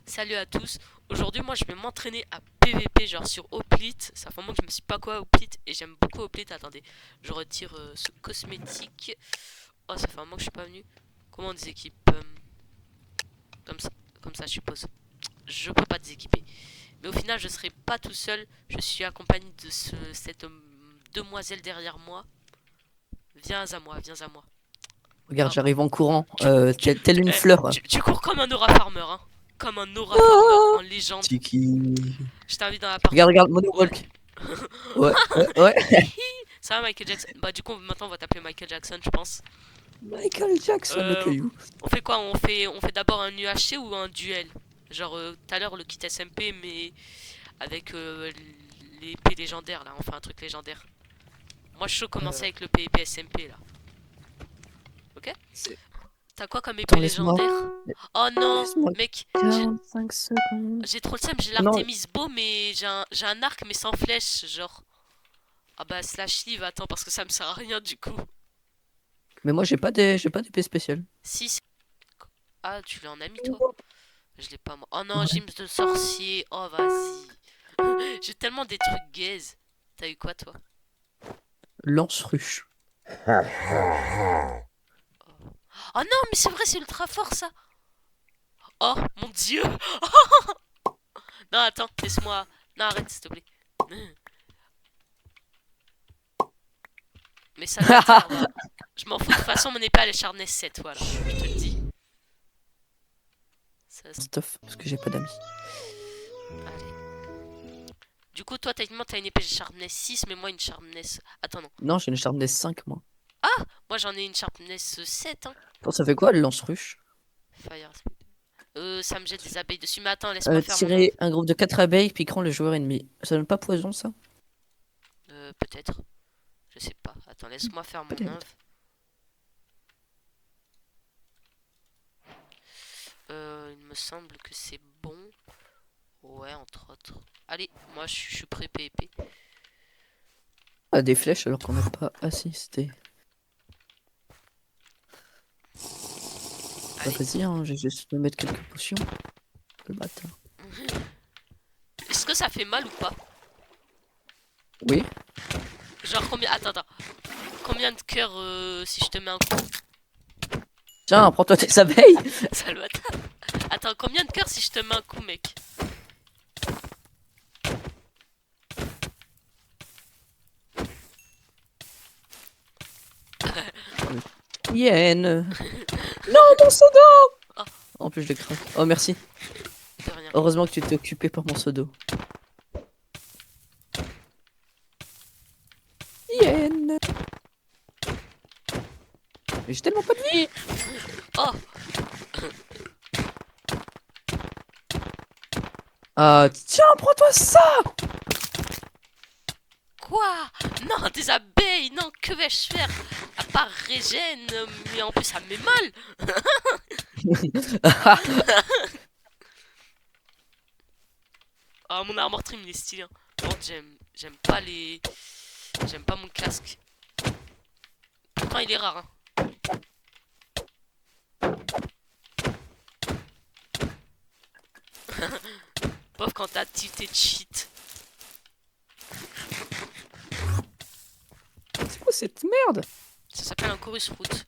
Salut à tous. Aujourd'hui, moi, je vais m'entraîner à PVP, genre sur Hoplite. Ça fait un moment que je me suis pas quoi Hoplite et j'aime beaucoup Hoplite. Attendez, je retire ce cosmétique. Oh, ça fait un moment que je suis pas venu. Comment on déséquipe comme ça, comme ça, je suppose. Je peux pas déséquiper. Mais au final, je serai pas tout seul. Je suis accompagné de cette demoiselle derrière moi. Viens à moi, viens à moi. Regarde, Ah, j'arrive en courant, tu, telle une fleur. tu cours comme un aura farmer, hein. Comme un aura farmer Ah, en légende. Tiki. Je t'invite dans la partie. Regarde, regarde, Ouais. moonwalk. Ouais, ouais, ouais. Ça va Michael Jackson. Bah du coup maintenant on va t'appeler Michael Jackson je pense. Michael Jackson, le Euh, caillou. on fait quoi? On fait d'abord un UHC ou un duel? Genre tout à l'heure le kit SMP mais avec l'épée légendaire là, on fait un truc légendaire. Moi je suis chaud commencer Euh, avec le PvP SMP là. Ok? c'est- T'as quoi comme épée Attends, laisse-moi. légendaire? Oh non Laisse-moi mec, j'ai 45 secondes. j'ai trop le seum, j'ai Non, l'Artemis Bow mais j'ai un arc mais sans flèche genre. Ah bah slash live attends parce que ça me sert à rien du coup. mais moi j'ai pas d'épée spéciale. Si ah tu l'as en ami toi? Je l'ai pas moi. Oh non, Ouais. Gyms de sorcier. Oh vas-y. J'ai tellement des trucs gaze. T'as eu quoi toi? Lance-ruche. Oh non, mais c'est vrai, c'est ultra fort ça. Oh mon dieu. Non, attends, laisse-moi. Non, arrête s'il te plaît. Mais ça doit tarde. Je m'en fous. De toute façon, mon épée elle est sharpness 7, voilà. Je te le dis. Ça, Stuff, parce que j'ai pas d'amis. allez. Du coup, toi, techniquement, t'as une épée sharpness 6, mais moi une sharpness. Attends, non. Non, j'ai une sharpness 5, moi. Moi j'en ai une sharpness 7, hein. Attends, ça fait quoi le lance-ruche? Fire speed. Ça me jette des abeilles dessus. Mais attends, laisse-moi faire mon œuvre. Tirer un groupe de 4 abeilles piquant le joueur ennemi. Ça donne pas poison, ça? Peut-être. Je sais pas. Attends, laisse-moi faire mon Peut-être. œuvre. Il me semble que c'est bon. Ouais, entre autres. Allez, moi je suis prêt PvP. Ah, des flèches alors qu'on n'a pas assisté. Bah Allez. vas-y, hein, je vais juste me mettre quelques potions. Le bâtard. Est-ce que ça fait mal ou pas? Oui. Genre combien... Attends, attends. Combien de cœurs si je te mets un coup? Tiens, prends-toi tes abeilles. Salvatore. Attends, combien de cœurs si je te mets un coup, mec? Yen. Non, mon pseudo. Oh, En plus, je le craque. Oh, merci. de rien. Heureusement que tu t'es occupé par mon pseudo. Yen. Mais j'ai tellement pas de vie. Oh, Ah, tiens, prends-toi ça. quoi? Non, des abeilles. Non, que vais-je faire? À part régène, mais en plus ça me met mal. Ah, mon armor trim il est stylé, hein. Par contre, j'aime pas les... J'aime pas mon casque. Pourtant, il est rare, hein. Pauvre quand t'as tilté cheat. C'est quoi cette merde? Ça s'appelle un chorus route.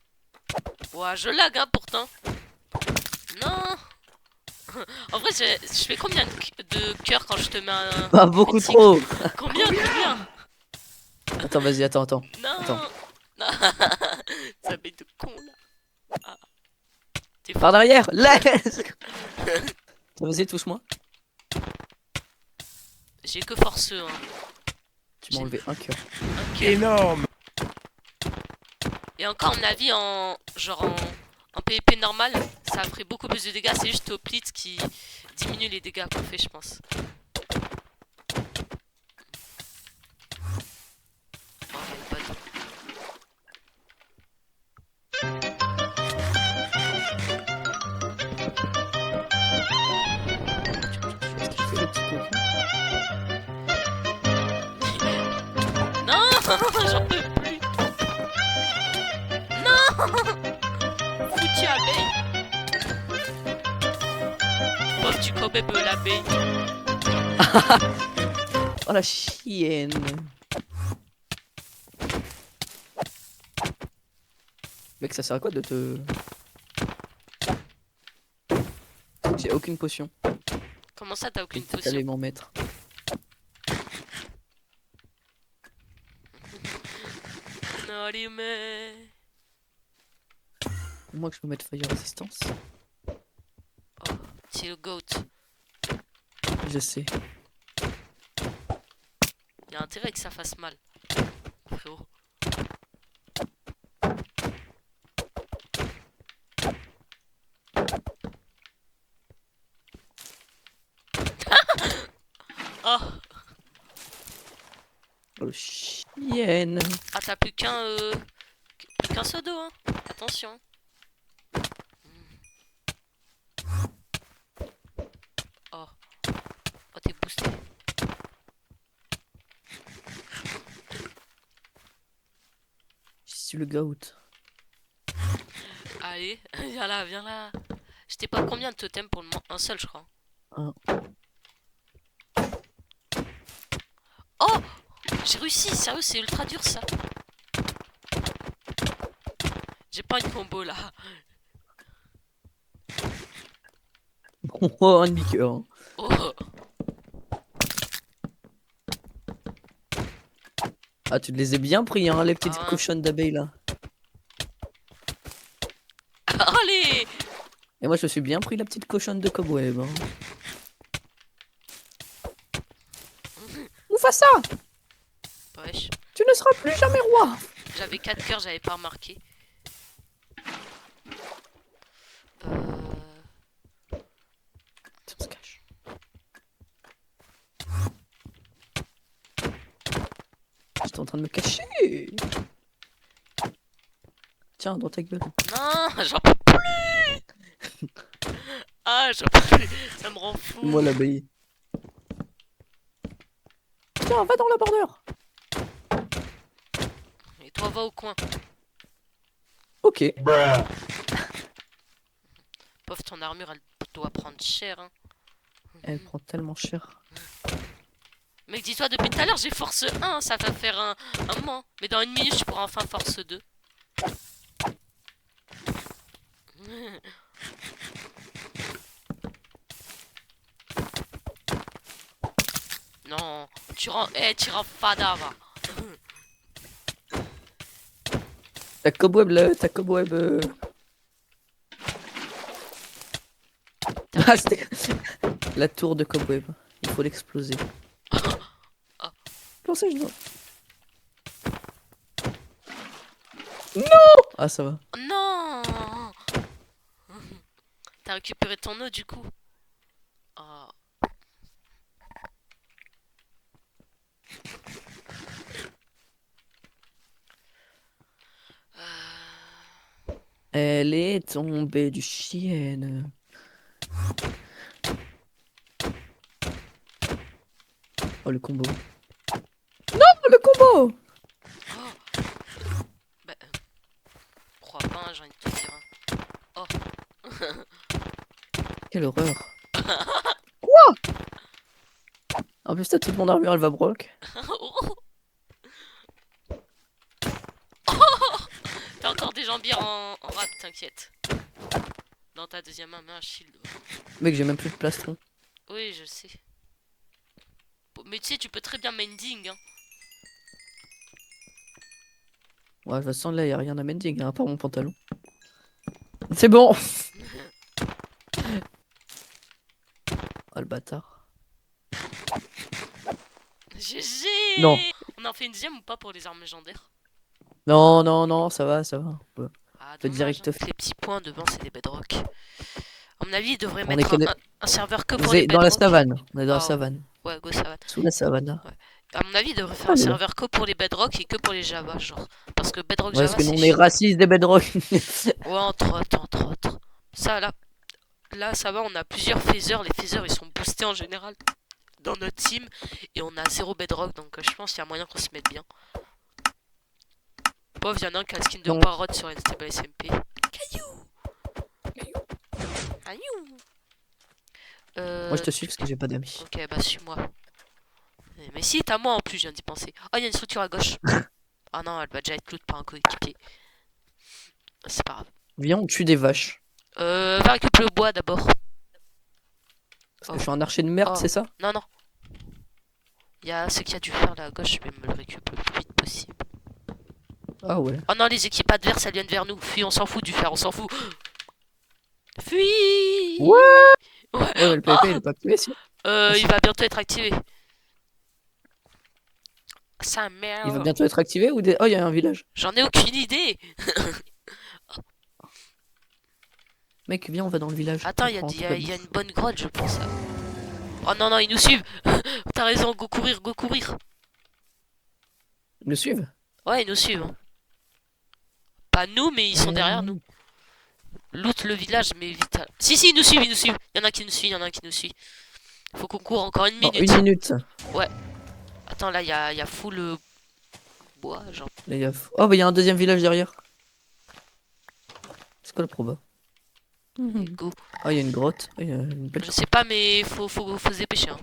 Ouah, je lag, hein, pourtant. Non. En vrai, je fais combien de cœurs quand je te mets un Ah, beaucoup critique? trop. Combien? Attends, vas-y, attends, attends. Attends. Non. Non. Ça bête de con, là. Ah, t'es Par fort. derrière. Laisse. Vas-y, touche-moi. J'ai que forceux, hein. Tu m'as enlevé un cœur. Un cœur. Énorme. Et encore, mon avis, en PvP normal, ça ferait beaucoup plus de dégâts. C'est juste Hoplite qui diminue les dégâts qu'on fait, je pense. Oh, my God. Est-ce qu'il fait le petit coquin? Non, j'en peux plus. Non, foutu abeille. Pauvre du quand même l'abeille. Oh la chienne. Mec, ça sert à quoi de te... J'ai aucune potion. Comment ça, t'as aucune T'allais potion? m'en mettre. Non, mais... Moi que je peux mettre fire resistance. Oh, c'est le goat. Je sais. Il y a intérêt que ça fasse mal. Frérot. Oh, Oh le chienne. ah, t'as plus qu'un seau d'eau, hein. Attention. Oh. Oh, t'es boosté. Je suis le goat. Allez, viens là, viens là. Je t'ai pas combien de totems pour le moment? Un seul, je crois. Un. Oh! J'ai réussi, sérieux, c'est ultra dur ça. J'ai pas une combo là. Oh, un demi-cœur. Hein. Oh! Ah, tu te les as bien pris, hein, les petites Ah. cochonnes d'abeilles là. Allez! Et moi, je me suis bien pris la petite cochonne de cobweb. Hein. Mufasa, Wesh. tu ne seras plus jamais roi. J'avais 4 cœurs, j'avais pas remarqué. Tiens, on se cache. J'étais en train de me cacher. Tiens, dans ta gueule. Non, j'en peux plus! Ah, j'en peux plus. Ça me rend fou. Moi l'abeille. Tiens, va dans la bordure. Et toi, va au coin. Ok. Pauvre, ton armure, elle doit prendre cher. Hein. Elle prend tellement cher. Mec, dis-toi, depuis tout à l'heure, j'ai force 1. Ça va faire un moment. Mais dans une minute, je pourrai enfin force 2. Non, tu rends... Eh, tu rends fada, va. Ta cobweb là, ta cobweb. Ah, c'était la tour de cobweb. Il faut l'exploser. Ah. Comment ça, je dois... Non. Ah, ça va. Non. T'as récupéré ton eau, du coup. Oh. Elle est tombée du chien. Oh, le combo. Non, le combo. Oh. Bah, crois pas, hein, j'ai envie de te dire. Hein. Oh. Quelle horreur. Quoi? En plus, t'as toute mon armure, elle va broc. T'as encore des jambières en rap, t'inquiète. Dans ta deuxième main, mets un shield. Mec, j'ai même plus de plastron. Oui, je sais. Mais tu sais, tu peux très bien mending. Hein. Ouais, de toute façon, là, y a rien à mending, hein, à part mon pantalon. C'est bon. Oh, le bâtard. GG. Non. On en fait une deuxième ou pas pour les armes légendaires? Non, non, non, ça va, ça va. Ouais. Ah, Peut dommage, direct hein. off. Les petits points devant, c'est des bedrock. À mon avis, ils devraient On est mettre conna- un serveur que Vous pour les êtes dans la bedrock. savane. On est dans la Ah, savane. Ouais, go savane. Sous la savane. Là. À mon avis, ils devraient faire Ah, un mais là. serveur que pour les bedrock et que pour les Java, genre. Parce que bedrock Ouais, parce Java, que c'est nous, on est racistes des bedrock. Ouais, entre autres. Ça, là, ça va, on a plusieurs phasers. Les phasers, ils sont boostés en général dans notre team. Et on a 0 bedrock, donc je pense qu'il y a moyen qu'on se mette bien. Pauvre, il y en a un qui a le skin de Donc. Parrot sur Unstable SMP. Caillou. Caillou. Moi, je te suis parce que j'ai pas d'amis. Ok, bah suis-moi. Mais si, t'as moi en plus, je viens d'y penser. Oh, il y a une structure à gauche. Ah non, elle va déjà être loot par un coéquipier. C'est pas grave. Viens, on tue des vaches. Va récupérer le bois d'abord. Parce Oh, que je suis un archer de merde, oh. c'est ça? Non, non. Il y a ce qu'il y a dû faire là à gauche, je vais me le récupérer le plus vite possible. Ah ouais. Oh non, les équipes adverses, elles viennent vers nous. Fuis, on s'en fout du fer, on s'en fout. Fuis. Ouais. Ouais. Ouais, mais le PvP, il est pas activé, si. Il va bientôt être activé. Ça Il va merde. bientôt être activé ou des... Oh, il y a un village. J'en ai aucune idée. Mec, viens, on va dans le village. Attends, On il y, prend un truc a- à il y a bouffe. une bonne grotte, je pense. Oh non, non, ils nous suivent. T'as raison, go courir, go courir. Ils nous suivent? Ouais, ils nous suivent. Hein. Pas nous, mais ils sont derrière nous. Loot le village, mais vite. Si, si, ils nous suivent, ils nous suivent. Il y en a un qui nous suit, il y en a un qui nous suit. Faut qu'on court encore une Oh, minute. une minute. Attends, là, il y a full bois, genre. Là, oh, bah, il y a un deuxième village derrière. C'est quoi le proba? Go. Ah, il y a une grotte. Oh, il y a une belle... Je sais pas, mais faut se dépêcher. Hein.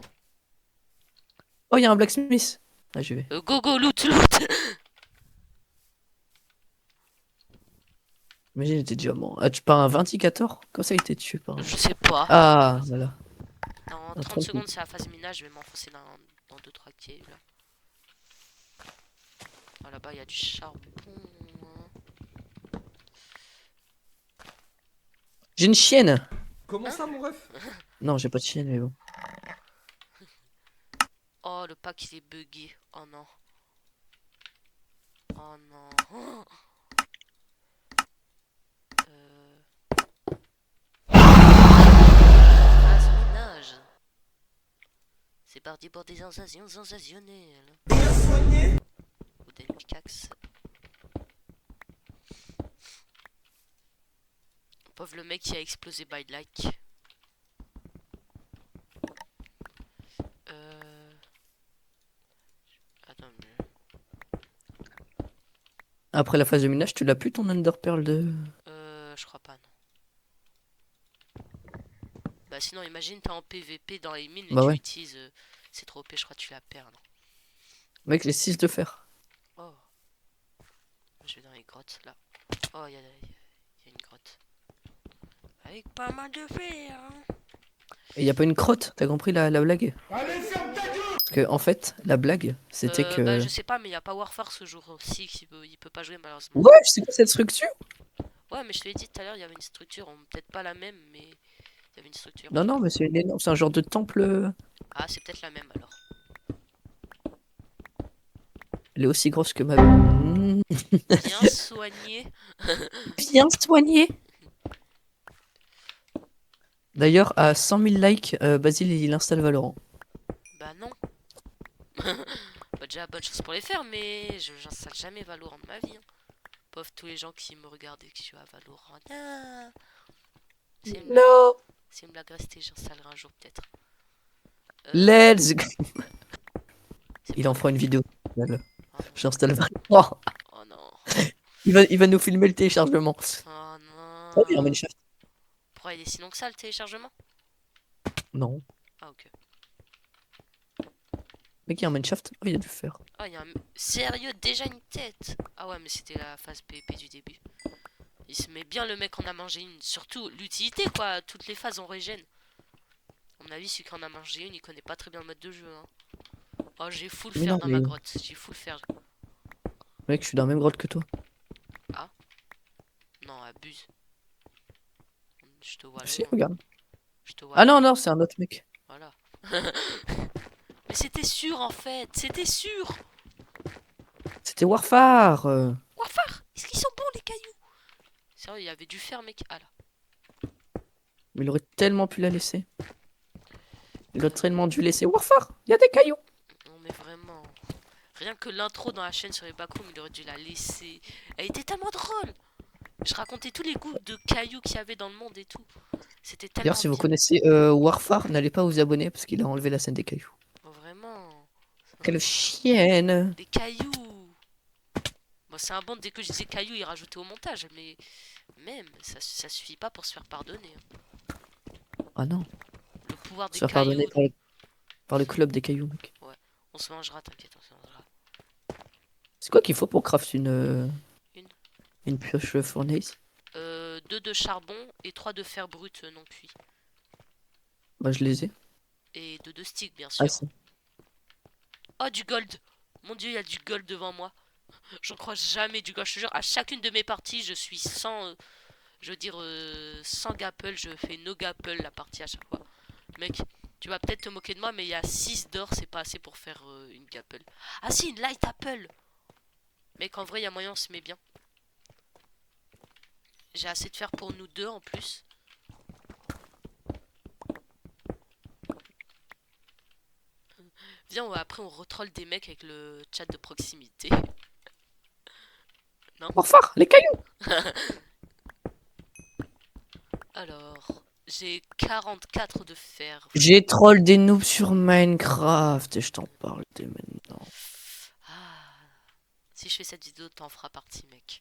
Oh, il y a un blacksmith. Ah, j'y vais. Go, go, loot, loot. Imagine, il était déjà mort. Ah, tu pars un vindicator? Comment ça, il était tué par un... Je sais pas. Ah, voilà. Dans Un 30 trompe. secondes, c'est la phase minage, je vais m'enfoncer dans 2-3 caves là. Ah, là-bas, il y a du charbon. J'ai une chienne. Comment ça, mon ref? Non, j'ai pas de chienne, mais bon. Oh, le pack il est buggé. Oh non. Oh non. Oh. Phase minage. C'est parti pour des sensations sensationnelles. Ou des pickaxes. Pauvre le mec qui a explosé by like. Attends, mais... Après la phase de minage, tu l'as plus ton Underpearl de... je crois pas, non. Bah sinon, imagine, t'es en PVP dans les mines et Bah tu ouais. utilises... c'est trop OP, je crois que tu la perds, non? Mec, j'ai 6 de fer. Oh. Je vais dans les grottes, là. Oh, il y a une grotte. Avec pas mal de fer, hein. Et y a pas une crotte, t'as compris la blague? Allez, ferme ta gueule! Parce que, en fait, la blague, c'était que... Bah, je sais pas, mais il y a pas Warfare ce jour aussi, il peut pas jouer malheureusement. Ouais, c'est quoi cette structure? Ouais, mais je te l'ai dit tout à l'heure, il y avait une structure, peut-être pas la même, mais il y avait une structure. Non, non, mais c'est une énorme... C'est un genre de temple... Ah, c'est peut-être la même alors. Elle est aussi grosse que ma... Mmh. Bien soigné. Bien soigné. D'ailleurs, à 100 000 likes, Basile, il installe Valorant. Bah non. Bah déjà, bonne chance pour les faire, mais j'installe jamais Valorant de ma vie. Hein. Pauvre tous les gens qui me regardent et qui jouent à Valorant. Ah. Non. C'est une blague restée, j'installerai un jour peut-être. Let's go. C'est Il pas en fera une vidéo. Oh non. J'installe Valorant. Oh non. Il va nous filmer le téléchargement. Oh non. Oh, il y a un Mineshaft. Pourquoi il est si long que ça le téléchargement? Non. Ah ok. Mec, il y a un Mineshaft. Oh, il y a du fer. Ah, il y a un... Sérieux, déjà une tête? Ah ouais, mais c'était la phase PvP du début. Il se met bien le mec en a mangé une. Surtout l'utilité quoi, toutes les phases on régène. À mon avis, celui qui en a mangé une, il connaît pas très bien le mode de jeu. Hein. Oh, j'ai full Mais fer non, dans ma mais- grotte. J'ai full fer. Mec, je suis dans la même grotte que toi. Non, abuse. Je te vois Si, loin. regarde. Je te vois Ah loin. non, non, c'est un autre mec. Voilà. Mais c'était sûr en fait. C'était sûr. C'était Warfare. Warfare, est-ce qu'ils sont bons les cailloux? Sérieux, il y avait du fer, mec. Ah là. Mais il aurait tellement pu la laisser. Il aurait tellement dû laisser Warfare. Il y a des cailloux. Non mais vraiment. Rien que l'intro dans la chaîne sur les backrooms, il aurait dû la laisser. Elle était tellement drôle. Je racontais tous les goûts de cailloux qu'il y avait dans le monde et tout. C'était tellement D'ailleurs, si vous bien. connaissez Warfare, n'allez pas vous abonner parce qu'il a enlevé la scène des cailloux. Oh, vraiment. Quelle chienne. Des cailloux. Bon, c'est un bon, dès que je disais cailloux, il rajoutait au montage. Mais même, ça suffit pas pour se faire pardonner. Hein. Ah non. Le pouvoir des Se faire pardonner cailloux. par le club des cailloux, mec. On se mangera, t'inquiète, on se mangera. C'est quoi qu'il faut pour craft Une. une pioche fournaise? 2 de charbon et 3 de fer brut non cuit. Bah, je les ai. Et de 2 sticks, bien Ah, sûr. si. Oh, du gold! Mon dieu, il y a du gold devant moi. J'en crois jamais du gold. Je te jure, à chacune de mes parties, je suis sans. Je veux dire, sans gapple. Je fais no gapple la partie à chaque fois. Mec, tu vas peut-être te moquer de moi, mais il y a 6 d'or, c'est pas assez pour faire une gapple. Ah, si, une light apple! Mec, en vrai, il y a moyen, on se met bien. J'ai assez de fer pour nous deux en plus. Viens, après on retroll des mecs avec le chat de proximité. Warfare, les cailloux! Alors, j'ai 44 de fer. J'ai troll des noobs sur Minecraft et je t'en parle dès maintenant. Ah, si je fais cette vidéo, t'en feras partie, mec.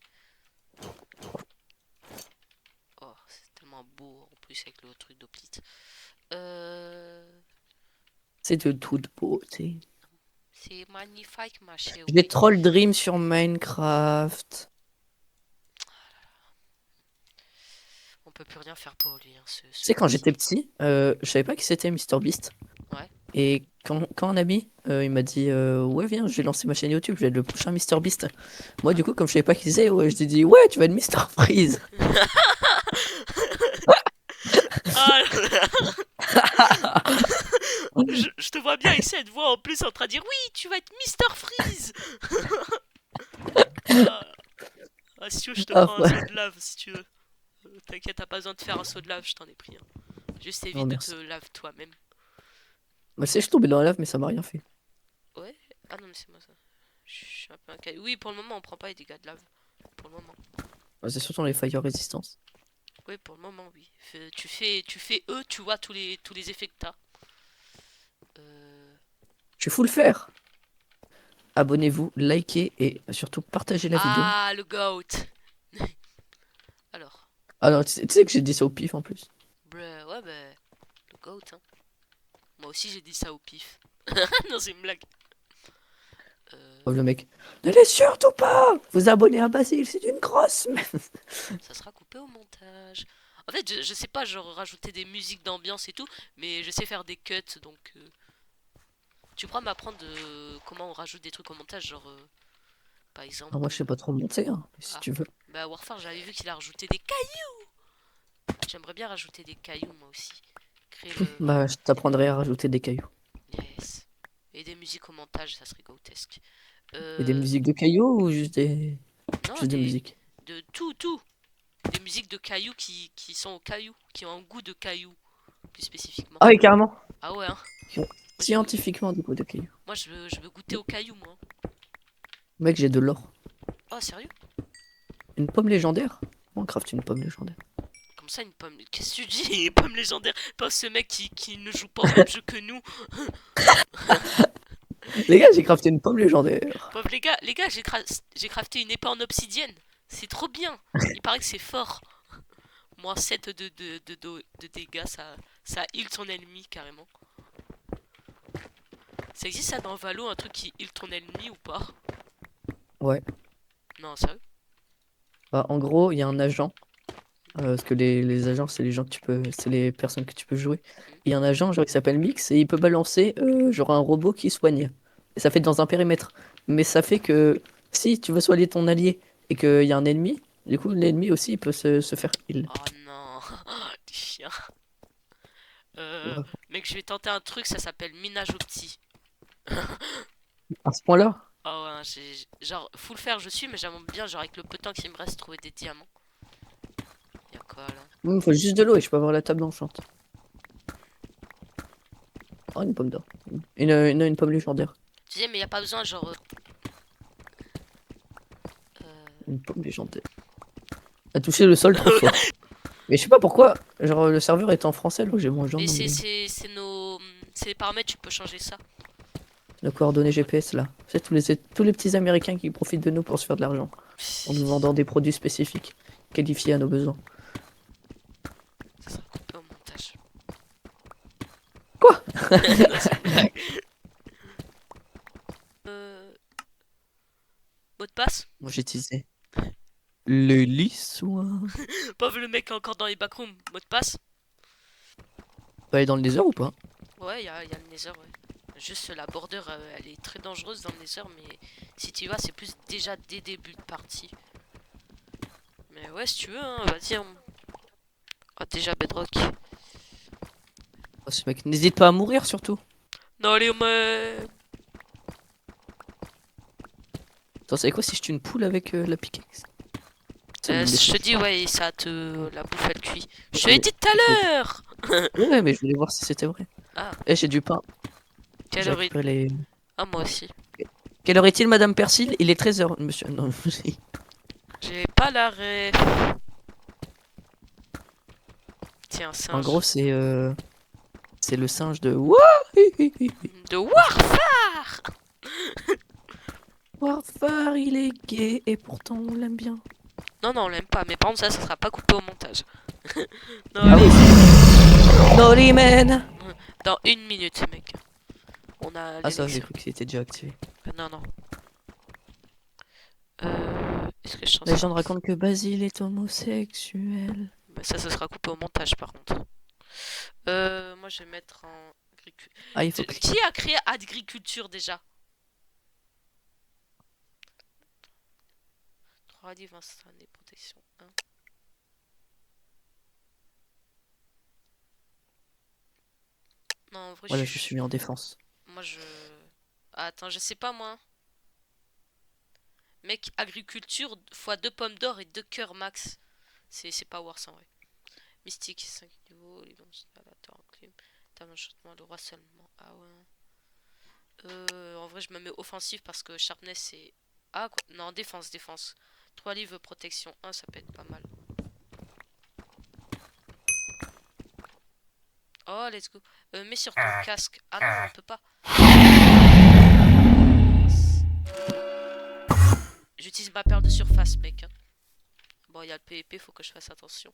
Oh, c'est tellement beau en plus avec le truc d'Oplite. C'est de toute beauté. C'est magnifique, ma chérie. J'ai troll Dream sur Minecraft. On peut plus rien faire pour lui. Hein, Tu sais, quand j'étais petit, je savais pas qui c'était MrBeast. Ouais. Et quand un ami, il m'a dit ouais, viens, je vais lancer ma chaîne YouTube, je vais être le prochain MrBeast. Moi, du coup, comme je savais pas qui c'est, ouais, je lui ai dit ouais, tu vas être Mr. Freeze. Ah là là. Je te vois bien avec cette voix en plus en train de dire oui, tu vas être Mister Freeze. Si tu veux, je te Ah, prends un ouais. saut de lave si tu veux. T'inquiète, t'as pas besoin de faire un saut de lave, je t'en ai pris un. Juste évite Non, de merci. te lave toi-même. Bah, tu sais, je suis tombé dans la lave, mais ça m'a rien fait. Ouais. Ah non, mais c'est moi ça. Je suis un peu un caillou. Oui, pour le moment, on prend pas les dégâts de lave. Pour le moment. Bah, c'est surtout les fire resistance. Oui, pour le moment, oui. Tu fais eux, tu vois tous les effets que t'as. Je suis full faire. Abonnez-vous, likez et surtout partagez la vidéo. Ah, le goat. Alors. Alors, tu sais que j'ai dit ça au pif en plus. Ouais, bah. Le goat, hein. Moi aussi, j'ai dit ça au pif. Non, c'est une blague. Oh, le mec. N'allez surtout pas vous abonner à Basile, c'est une grosse merde. Ça sera coupé au montage. En fait, je sais pas, genre rajouter des musiques d'ambiance et tout, mais je sais faire des cuts, donc... Tu pourras m'apprendre comment on rajoute des trucs au montage, genre... par exemple... Ah, moi, je sais pas trop monter, hein, si Ah. tu veux. Bah, Warfare, j'avais vu qu'il a rajouté des cailloux. J'aimerais bien rajouter des cailloux, moi aussi. Créer le... Bah, je t'apprendrai à rajouter des cailloux. Yes. Et des musiques au montage, ça serait grotesque. Et des musiques de cailloux ou juste des... Non, Juste des musiques? de tout. Des musiques de cailloux qui sont au caillou, qui ont un goût de caillou, plus spécifiquement. Ah oui, carrément. Ah ouais, hein. Qui ont Moi, je veux, scientifiquement du coup de cailloux. je veux goûter au caillou, moi. Mec, j'ai de l'or. Oh, sérieux? Une pomme légendaire? On craft une pomme légendaire. Comme ça, une pomme... Qu'est-ce que tu dis? Une pomme légendaire. Pas ce mec qui ne joue pas au même jeu que nous. Les gars, j'ai crafté une pomme légendaire. Pauvre les gars, j'ai crafté une épée en obsidienne. C'est trop bien. Il paraît que c'est fort. Moins 7 de dégâts, ça heal ton ennemi carrément. Ça existe ça dans Valo, un truc qui heal ton ennemi ou pas? Ouais. Non, sérieux? Bah, en gros, il y a un agent. Parce que les agents, c'est les gens que tu peux. C'est les personnes que tu peux jouer. Il y a un agent, genre, il s'appelle Mix, et il peut balancer genre un robot qui soigne. Et ça fait dans un périmètre. Mais ça fait que si tu veux soigner ton allié et qu'il y a un ennemi, du coup, l'ennemi aussi il peut se faire heal. Oh non, les chiens. Ouais. Mec, je vais tenter un truc, ça s'appelle minage au petit. À ce point-là, Ah ouais, hein, genre full fer je suis, mais j'aimerais bien genre avec le peu de temps qu'il me reste trouver des diamants. Y'a quoi là? il me faut juste de l'eau et je peux avoir la table d'enchant. Oh, une pomme d'or. Une pomme légendaire. Tu disais mais y a pas besoin genre... Une pomme légendaire. A touché le sol trop fort. Mais je sais pas pourquoi, genre le serveur est en français alors que j'ai mon genre. Mais c'est nos... C'est les paramètres, tu peux changer ça. Nos coordonnées GPS là. C'est tous les petits américains qui profitent de nous pour se faire de l'argent. En nous vendant des produits spécifiques, qualifiés à nos besoins. Ça sera coupé au montage. Non, c'est une blague. Euh, Mot de passe? Moi j'ai utilisé le lissoir. Pas vu le mec encore dans les backrooms. Mot de passe? Pas aller dans le désert ou pas? Ouais, y a le Nether, ouais. Juste la border, elle est très dangereuse dans le Nether, mais si tu y vas, c'est plus déjà des débuts de partie. Mais ouais, si tu veux, hein, vas-y. Ah, déjà Bedrock. Oh, ce mec, n'hésite pas à mourir surtout. Non, allez, mais... Attends, c'est quoi si je tue une poule avec la pickaxe? Ça me Je te défonce. dis, ouais, ça te... La bouffe, elle cuit. Je te Mais- l'ai dit tout à l'heure. Ouais, mais je voulais voir si c'était vrai. Ah, Eh, j'ai du pain. quelle J'ai heure est... récupéré les. Ah, moi aussi. Quelle heure est-il, Madame Persil? Il est 13h, monsieur. Non, J'ai pas la ref. Tiens, en singe. gros, c'est le singe de. Wouah. De Warfare. Warfare, il est gay et pourtant on l'aime bien. Non, non, on l'aime pas. Mais par contre, ça sera pas coupé au montage. Non, Ah allez. oui. Naughty man. Dans 1 minute, mec. On a Ah ça, j'ai l'élixir. cru qu'il était déjà activé. Non, non. Est-ce que je La chante légende raconte que Basile est homosexuel. bah, ça sera coupé au montage, par contre. Moi, je vais mettre en... Ah, il faut que... Qui a créé agriculture, déjà? 3 livres instantanés, protection 1. Non, en vrai, Voilà, je suis mis en défense. Moi, je... Ah, attends, je sais pas, moi. Mec, agriculture fois 2 pommes d'or et 2 cœurs max. C'est pas worse, en vrai. Mystique, 5 niveaux, les dons aléatoires, enclume. T'as l'enchantement, le roi seulement. Ah ouais. En vrai, je me mets offensif parce que sharpness, c'est... Ah, quoi. Non, défense, défense. 3 livres protection 1, ça peut être pas mal. Oh, let's go. Mets sur ton casque. Ah non, on peut pas. J'utilise ma perle de surface, mec. Hein. Bon, il y a le PVP, faut que je fasse attention.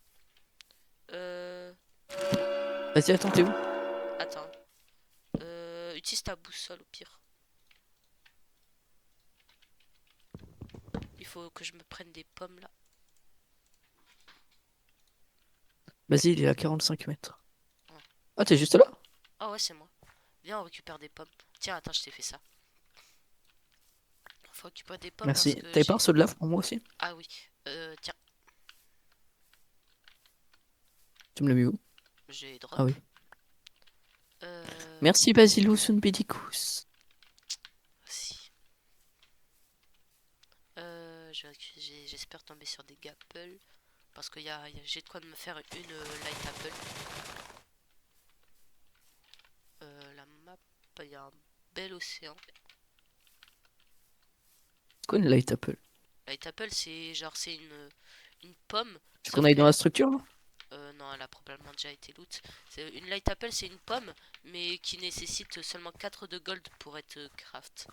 Vas-y, attends, t'es où? Attends. Utilise ta boussole au pire. Il faut que je me prenne des pommes là. Vas-y, il est à 45 mètres. Ah, t'es juste là? Ah ouais, c'est moi. Viens, on récupère des pommes. Tiens, attends, je t'ai fait ça. Faut récupérer des pommes Merci. parce que T'avais pas j'ai... un seau de lave pour moi aussi? Ah oui. Tiens, Tu me l'as mis où? j'ai drop. Ah oui. Euh... Merci Basilous Unbedicus. Si. J'espère tomber sur des gapples. Parce que j'ai de quoi me faire une light apple. La map, il y a un bel océan. C'est quoi une light apple? Light apple, c'est genre, c'est une pomme. Tu Sauf qu'on aille dans que... la structure là? Non, elle a probablement déjà été loot. Une light apple, c'est une pomme, mais qui nécessite seulement 4 de gold pour être craft.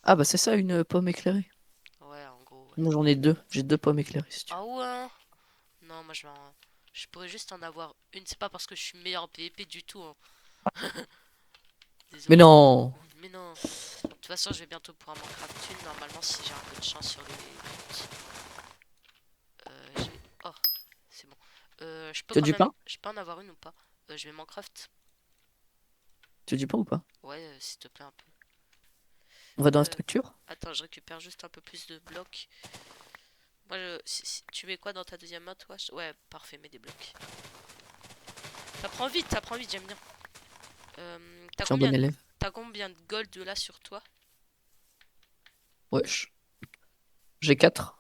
Ah bah c'est ça une pomme éclairée. Ouais, en gros. Ouais. Moi j'en ai deux. J'ai deux pommes éclairées si tu veux. Ah ouais? Non, moi je pourrais juste en avoir une. C'est pas parce que je suis meilleur en PvP du tout. Hein. Mais Désolé. non! Mais non. De toute façon, je vais bientôt pouvoir m'en craft une. Normalement, si j'ai un peu de chance sur les loots. Oh, c'est bon. Je peux Tu as quand du même. pain? Je peux en avoir une ou pas? Je vais m'en craft. Tu as du pain ou pas? Ouais, s'il te plaît, un peu. On va dans la Euh, structure? Attends, je récupère juste un peu plus de blocs. Moi, tu mets quoi dans ta deuxième main, toi? Ouais, parfait, mets des blocs. Ça prend vite, j'aime bien. Je suis un bon élève. T'as combien de gold là sur toi? Wesh. J'ai 4.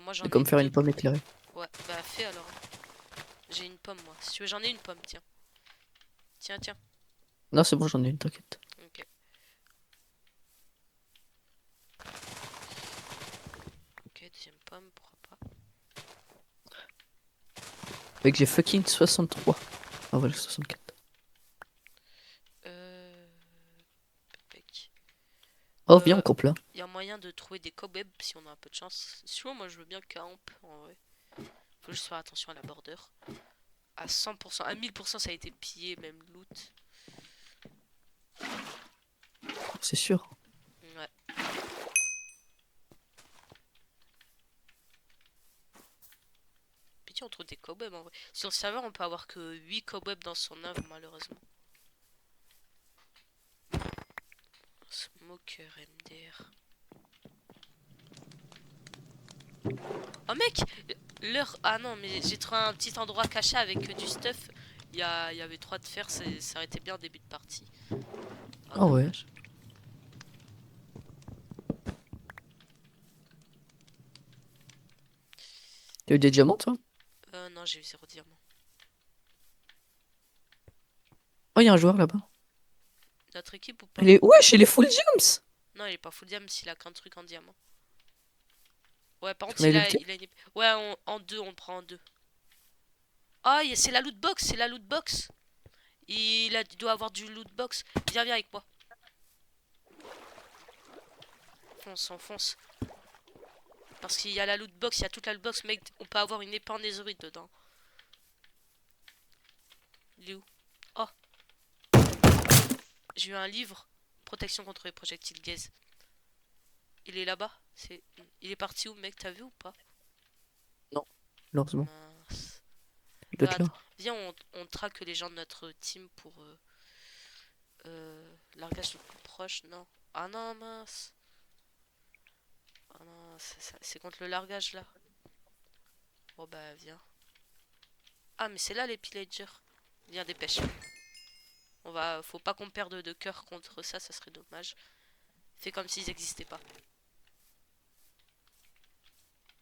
Moi, j'en C'est ai comme faire deux. une pomme éclairée. Ouais, bah fais alors. J'ai une pomme, moi. Si tu veux, j'en ai une pomme, tiens. Tiens, tiens. Non, c'est bon, j'en ai une, t'inquiète. Ok. Ok, deuxième pomme, pourquoi pas. Mec, j'ai fucking 63. Ah voilà, 64. Pépec. Oh, viens, on campe là. Y a moyen de trouver des cobwebs si on a un peu de chance. Sinon, moi, je veux bien camp, en vrai. Faut juste faire attention à la border. À 100%, à 1000%, ça a été pillé, même loot. c'est sûr. Ouais. Puis on trouve des cobwebs en vrai. Sur le serveur, on peut avoir que 8 cobwebs dans son œuvre, malheureusement. Smoker MDR. Oh mec, l'heure. Ah non, mais j'ai trouvé un petit endroit caché avec du stuff. Il y avait 3 de fer, ça aurait été bien début de partie. Oh, Ah ouais. dommage. T'as eu des diamants, toi? Non, j'ai eu 0 diamant. Oh, il y a un joueur là-bas. Notre équipe ou pas? Il est... Wesh, il est full gems! Non, il est pas full diamant s'il a qu'un truc en diamant. Ouais, par Parce contre, qu'on a looté. il a une épée. Ouais, en deux, on le prend en deux. Ah, c'est la loot box, c'est la loot box. Il doit avoir du loot box. Viens avec moi. Fonce, on fonce. Parce qu'il y a la loot box, il y a toute la loot box, mec. On peut avoir une épée en netherite dedans. Il est où? Oh. J'ai eu un livre. Protection contre les projectiles gaze. Il est là-bas. Il est parti où, mec? T'as vu ou pas? Non, heureusement. Mince. Il doit être là. Viens, on traque les gens de notre team pour largage le plus proche. Non. Ah non, mince. Ah non, c'est contre le largage là. Bon bah viens. Ah mais c'est là les pillagers. Viens, dépêche. Faut pas qu'on perde de cœur contre ça serait dommage. Fais comme s'ils n'existaient pas.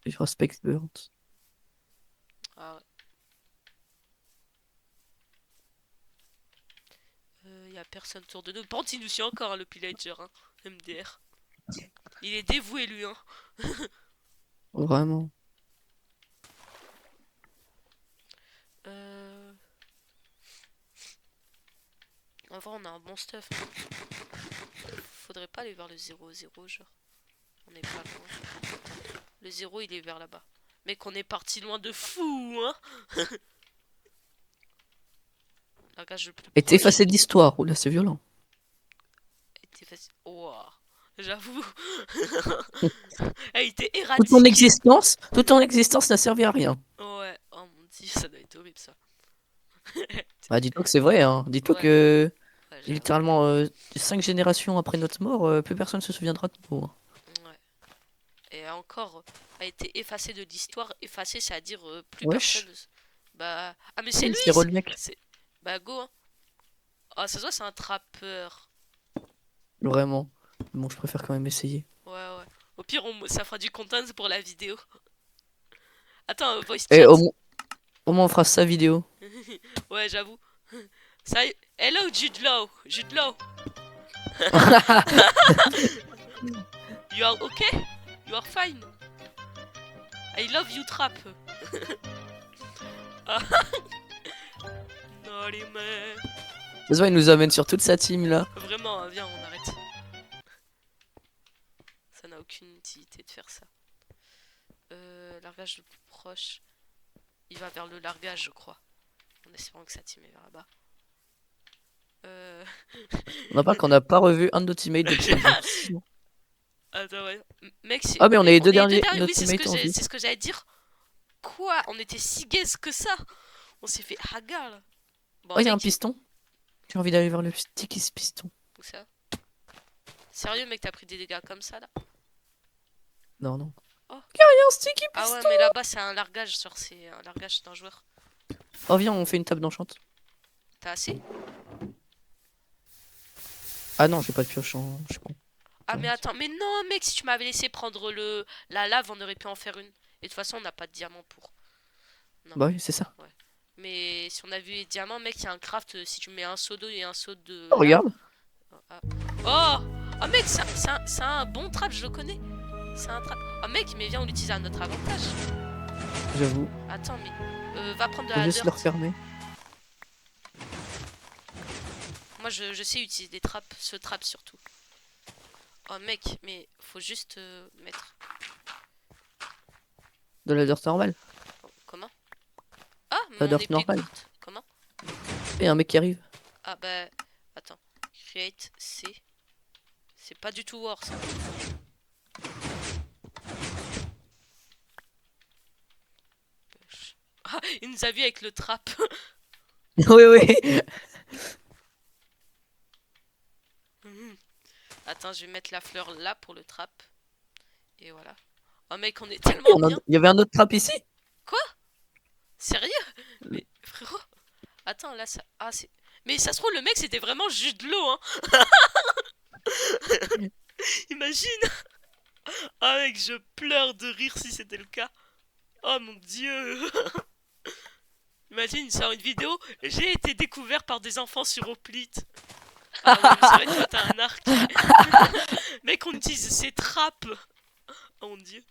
Je respecte Bird. Ah ouais. Y a personne autour de nous. Par contre, il nous suit encore hein, le pillager, hein. MDR. Il est dévoué lui, hein. Vraiment. En vrai, on a un bon stuff. Faudrait pas aller vers le 0-0, genre. On est pas loin. Le 0, il est vers là-bas. Mec, on est parti loin de fou, hein. Langage le plus Et t'es proche. effacé de l'histoire. Oula, c'est violent. Était facile. Ouah. J'avoue. Elle était Toute ton éradiquée. existence n'a servi à rien. Ouais. Oh mon dieu, ça doit être horrible ça. Bah, dis-toi que c'est vrai, hein. Dis-toi Ouais. que Ouais, j'avoue. littéralement 5 générations après notre mort, plus personne se souviendra de nous, hein. Ouais. Et encore, a été effacée de l'histoire. Effacée, c'est-à-dire plus Wesh. personne. Bah. Ah, mais c'est lui! C'est le mec. Bah, go, hein. Ah, ça se voit, c'est un trappeur. Vraiment. Bon, je préfère quand même essayer. Ouais, ouais. Au pire, ça fera du content pour la vidéo. Attends, voice Et chat. au moins on fera sa vidéo. Ouais, j'avoue. Ça, hello, Jude Law. Jude Law. You are okay? You are fine. I love you, trap. Naughty man. Ça se voit, il nous amène sur toute sa team là. Vraiment, hein, viens, on arrête. Ça n'a aucune utilité de faire ça. Largage le plus proche. Il va vers le largage, je crois. En espérant que sa team est vers là-bas. On n'a pas qu'on n'a pas revu un de nos teammates depuis un an. Attends, ouais. Mec, c'est. Ah, mais on est les deux derniers. Oui, Notre c'est ce teammate en vie. c'est ce que j'allais dire. Quoi? On était si gaze que ça? On s'est fait hagar là. Bon, Oh, il y a un mec, piston. J'ai envie d'aller vers le sticky piston. où ça? Sérieux, mec, t'as pris des dégâts comme ça là? Non, non. Oh. Il y a un sticky Ah piston. ouais, mais là-bas, c'est un largage, c'est un largage d'un joueur. Oh, viens, on fait une table d'enchante. T'as assez? Ah non, j'ai pas de pioche en. Je suis con. Ah, mais attends, mais non, mec, si tu m'avais laissé prendre la lave, on aurait pu en faire une. Et de toute façon, on n'a pas de diamant pour. Non. Bah oui, c'est ça. Mais si on a vu les diamants, mec, il y a un craft. Si tu mets un seau d'eau et un seau de. Oh, regarde. Ah. Oh! Oh, mec, c'est un bon trap, je le connais. C'est un trap. Oh, mec, mais viens, on l'utilise à notre avantage. J'avoue. Attends, mais. Va prendre de Faut la juste dirt. le refermer. Moi, je sais utiliser des traps, ce trap surtout. Oh, mec, mais faut juste mettre. De la dirt normale. Comment? Ah, La mon dirt épée normale. courte. Comment? Et un mec qui arrive. Ah, bah. Attends. Create C. C'est pas du tout war ça. Ah, il nous a vu avec le trap. Oui, oui. Attends, je vais mettre la fleur là pour le trap. Et voilà. Oh mec, on est tellement bien. Il y avait un autre trap ici? Sérieux? Mais frérot. Attends, là ça. Ah, c'est. Mais ça se trouve, le mec c'était vraiment juste de l'eau, hein. Imagine. Ah mec, je pleure de rire si c'était le cas. Oh mon dieu. Imagine, il sort une vidéo. J'ai été découvert par des enfants sur Hoplite. Ah ouais, mais c'est vrai que toi t'as un arc. Mec, on utilise ces trappes. Oh mon dieu.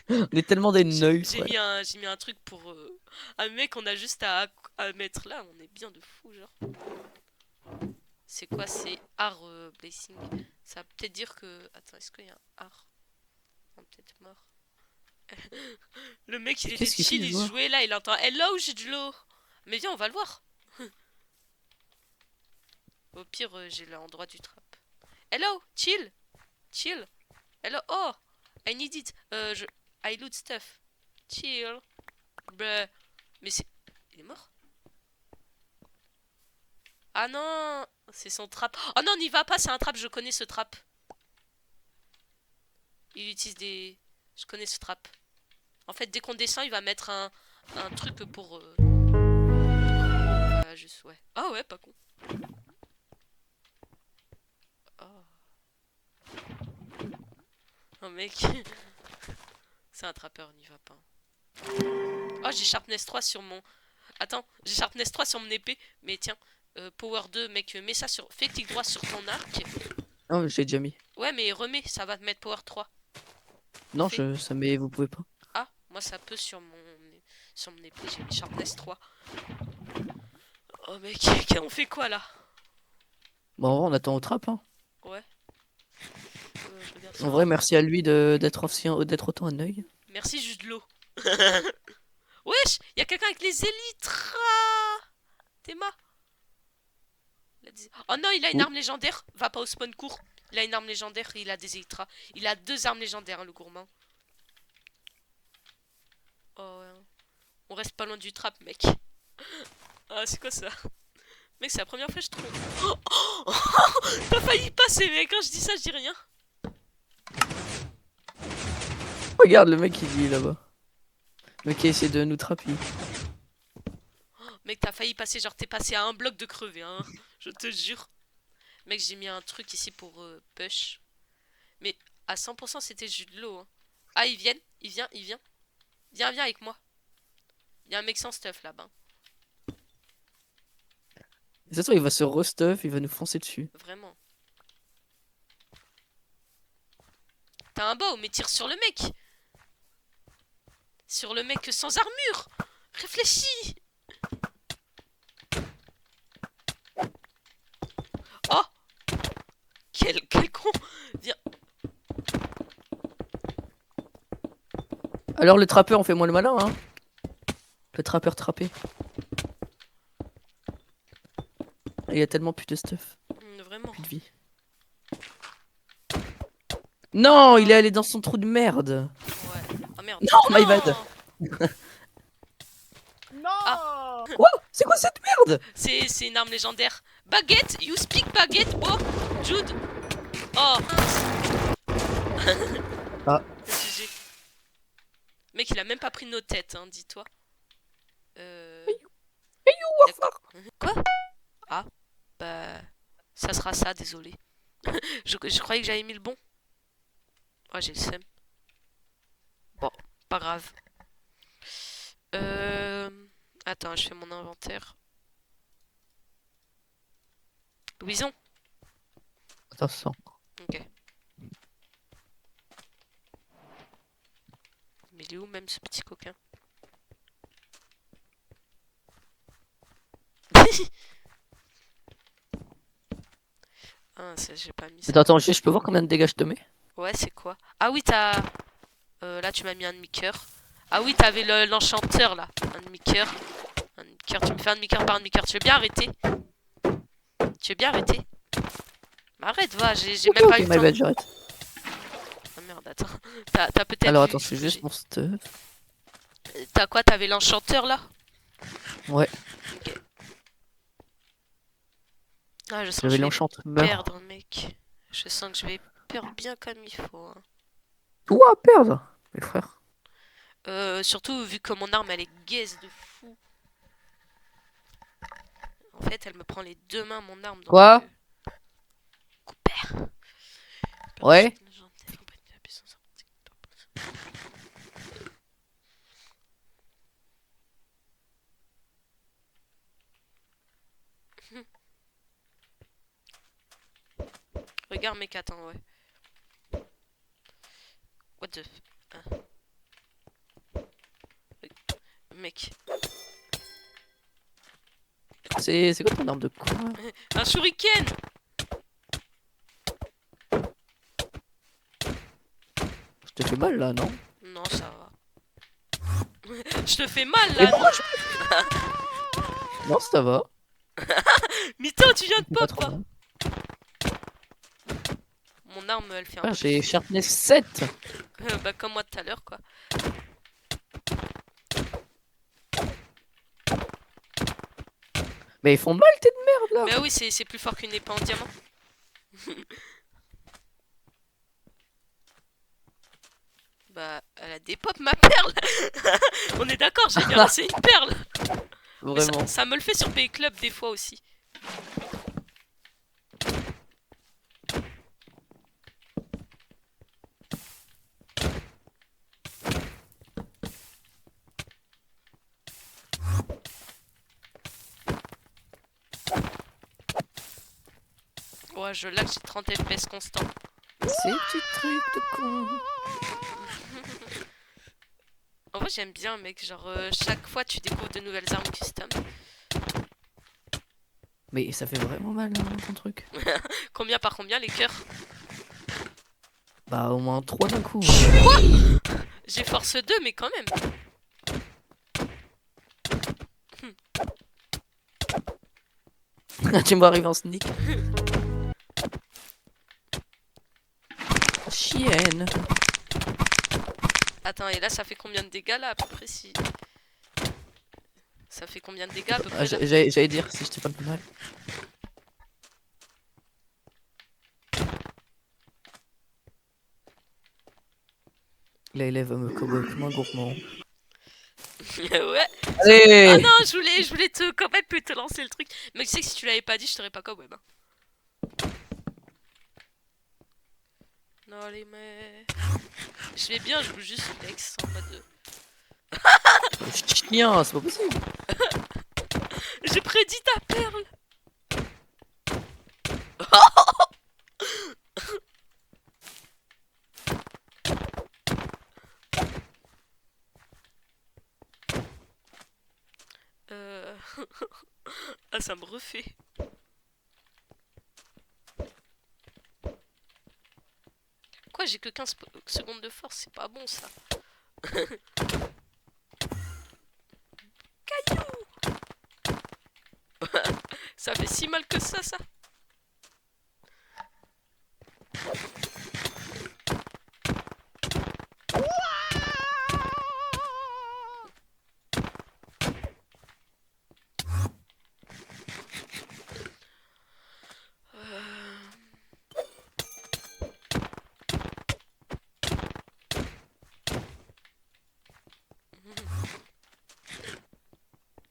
On est tellement des neuils. J'ai mis un truc pour. Ah mec, on a juste à mettre là. On est bien de fou, genre. C'est quoi? C'est art blessing. Ça veut peut-être dire que. Attends, est-ce qu'il y a un art? Non, peut-être mort. Le mec il était Qu'est-ce qu'il fait, chill, il le jouait là, il entend hello, j'ai de l'eau. Mais viens, on va le voir. Au pire, j'ai l'endroit du trap. Hello, chill, chill. Hello, oh, I need it. I loot stuff. Chill. Bruh. Mais c'est. Il est mort? Ah non, c'est son trap. Oh non, n'y va pas, c'est un trap, je connais ce trap. Il utilise des. Je connais ce trap. En fait, dès qu'on descend, il va mettre un truc pour. Voilà, juste, ouais. Ah ouais, pas con. Oh. Oh mec. C'est un trappeur, n'y va pas. Oh, j'ai Sharpness 3 sur mon. Attends, j'ai Sharpness 3 sur mon épée. Mais tiens, Power 2, mec, mets ça sur. Fais clic droit sur ton arc. Non, j'ai déjà mis. Ouais, mais remets, ça va te mettre Power 3. Non, Fais. ça met, vous pouvez pas. Ah, moi ça peut sur mon épée, j'ai mis Sharpness 3. Oh mec, on fait quoi là? Bon, en vrai, on attend au trap, hein. Ouais. Je regarde En ça. vrai, merci à lui d'être autant un œil. Merci, juste de l'eau. Wesh, y a quelqu'un avec les élytres. Théma. Oh non, il a une arme légendaire. Va pas au spawn court. Il a une arme légendaire et il a des élytras. Il a 2 armes légendaires, hein, le gourmand. Oh ouais. On reste pas loin du trap, mec. Ah, c'est quoi ça? Mec, c'est la première fois que je trouve. Oh, t'as failli passer, mec. Quand je dis ça, je dis rien. Regarde le mec, il est là-bas. Le mec qui essaie de nous trapper. Mec, t'as failli passer, genre t'es passé à un bloc de crever, hein. Je te jure. Mec, j'ai mis un truc ici pour push. Mais à 100% c'était juste de l'eau, hein. Ah, ils viennent, il vient. Viens avec moi. Il y a un mec sans stuff là-bas. De toute façon, il va se restuff, il va nous foncer dessus. Vraiment. T'as un bow, mais tire sur le mec. Sur le mec sans armure. Réfléchis. Oh. Quel con. Viens. Alors, le trappeur, on fait moins le malin, hein. Le trappeur trappé. Il y a tellement plus de stuff. Vraiment. Plus de vie. Non, il est allé dans son trou de merde. Ouais. Oh merde. Non, my bad. Non Quoi? C'est quoi cette merde? C'est une arme légendaire. Baguette, you speak baguette, oh, Jude. Oh. Ah. GG. Mec, il a même pas pris nos têtes, hein, dis-toi. Quoi? Ah, bah, ça sera ça, désolé. je croyais que j'avais mis le bon. Oh, j'ai le seum. Bon, pas grave. Attends, je fais mon inventaire. Louison. Attention. Ok. Mais il est où même ce petit coquin? Ah, ça, j'ai pas mis ça. Attends, je peux voir combien de dégâts je te mets? Ouais, c'est quoi? Ah oui, t'as... là, tu m'as mis un demi-cœur. Ah oui, t'avais l'enchanteur, là. Un demi-cœur. Un demi-cœur. Tu me fais un demi-cœur par un demi-cœur. Tu veux bien arrêter? Tu veux bien arrêter? Arrête, va, j'ai Ok, même pas ok, eu le my temps. bad, j'arrête. Ah merde, attends. T'as peut-être Alors vu, attends, c'est juste mon stuff. T'as quoi? T'avais l'enchanteur là? Ouais, Ah, je sens que j'avais je vais l'enchantement. perdre, mec. Je sens que je vais perdre bien comme il faut, hein. Toi à perdre, mes frères. Surtout vu que mon arme elle est gaze de fou. En fait, elle me prend les deux mains, mon arme. Donc, Quoi? Cooper. Ouais? Regarde, mec, attends, ouais. What the... Mec. C'est quoi ton arme de quoi? Un shuriken! Je te fais mal là, non? Non, ça va. Je te fais mal, Mais là, pourquoi non? Non, ça va. Mito, tu viens de C'est pas pop, trop quoi. mal. Mon arme, elle fait un Ah, peu... j'ai sharpness 7. Bah, comme moi tout à l'heure, quoi. Mais ils font mal tes de merde là. Mais oui, c'est plus fort qu'une épée en diamant. Bah, elle a des pop, ma perle. On est d'accord, j'ai bien lancé une perle. Mais Vraiment. ça me le fait sur PE Club des fois aussi. Ouais, je lag, j'ai 30 FPS constant. Ces petits trucs de con. En vrai, j'aime bien, mec. Genre, chaque fois, tu découvres de nouvelles armes custom. Mais ça fait vraiment mal hein, ton truc. Combien par combien les cœurs? Bah au moins 3 d'un coup. Quoi? J'ai force 2, mais quand même. Tu me vois arriver en sneak. Chienne. Attends, et là, ça fait combien de dégâts là à peu près si... Ça fait combien de dégâts à peu Ah, près là? j'allais dire si je t'ai pas fait mal. Là, il va me cowboy comme un gourmand. Ouais. Allez! Ah non, je voulais te quand même te lancer le truc. Mais tu sais que si tu l'avais pas dit, je t'aurais pas cowboy. Hein. Non, les mecs. Je vais bien, je joue juste Lex en mode. Chien, c'est pas possible. J'ai prédit ta perle. Ah, ça me refait. Quoi, j'ai que 15 secondes de force, c'est pas bon ça. Caillou. Ça fait si mal que ça.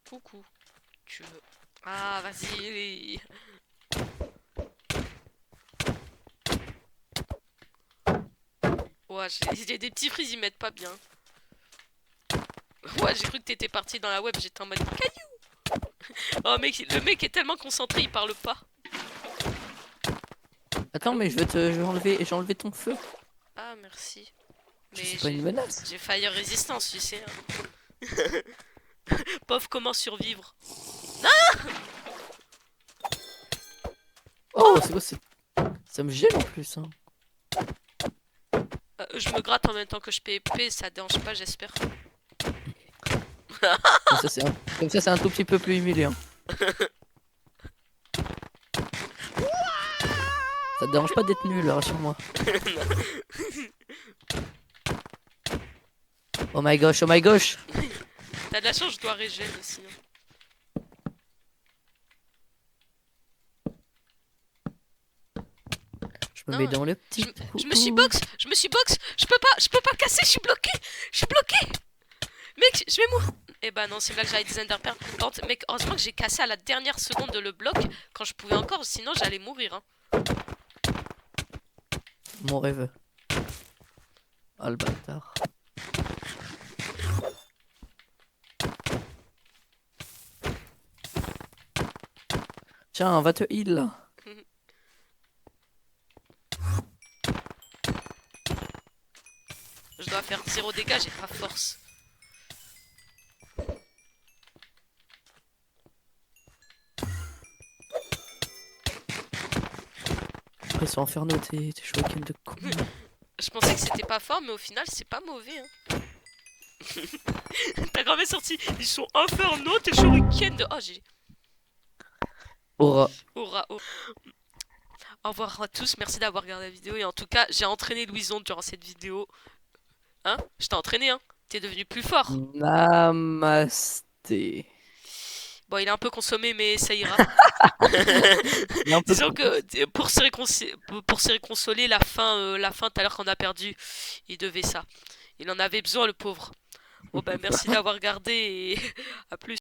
Coucou. Tu veux... Ah, vas-y. Ouais, j'ai des petits frises, ils m'aident pas bien. Ouais, j'ai cru que t'étais parti dans la web, j'étais en mode caillou. Oh mec, le mec est tellement concentré, il parle pas. Attends, mais je vais enlever ton feu. Ah, merci. Mais C'est pas une menace. j'ai fire résistance, tu sais. Hein. Pauvre, comment survivre? Oh, c'est quoi ça me gêne en plus. Hein. Je me gratte en même temps que je PvP, ça dérange pas, j'espère. Comme ça, c'est un tout petit peu plus humiliant. Ça te dérange pas d'être nul, rassure-moi. Oh my gosh, oh my gosh. T'as de la chance, je dois régénérer aussi. Je me Non, mets dans le petit Je me suis trou. box, je peux pas casser, je suis bloqué. Mec, je vais mourir. Eh bah non, c'est là que j'avais des enderpearls. Par contre, mec, heureusement que j'ai cassé à la dernière seconde le bloc quand je pouvais encore, sinon j'allais mourir. Hein. Mon rêve. Ah le bâtard. Tiens, va te heal là. Je dois faire 0 dégâts, j'ai pas force. Ils sont infernaux tes shurikens de con. Je pensais que c'était pas fort, mais au final, c'est pas mauvais. Hein. Ta grand-mère sortie, ils sont infernaux, tes shurikens de. Oh, j'ai. Aura. Aura, oh. Au revoir à tous, merci d'avoir regardé la vidéo. Et en tout cas, j'ai entraîné Louison durant cette vidéo. Hein? Je t'ai entraîné, hein? T'es devenu plus fort. Namasté. Bon, il est un peu consommé, mais ça ira. Il est un peu Disons que pour se réconsoler, la fin tout à l'heure qu'on a perdu, il devait ça. Il en avait besoin, le pauvre. Bon, bah, merci d'avoir regardé et à plus.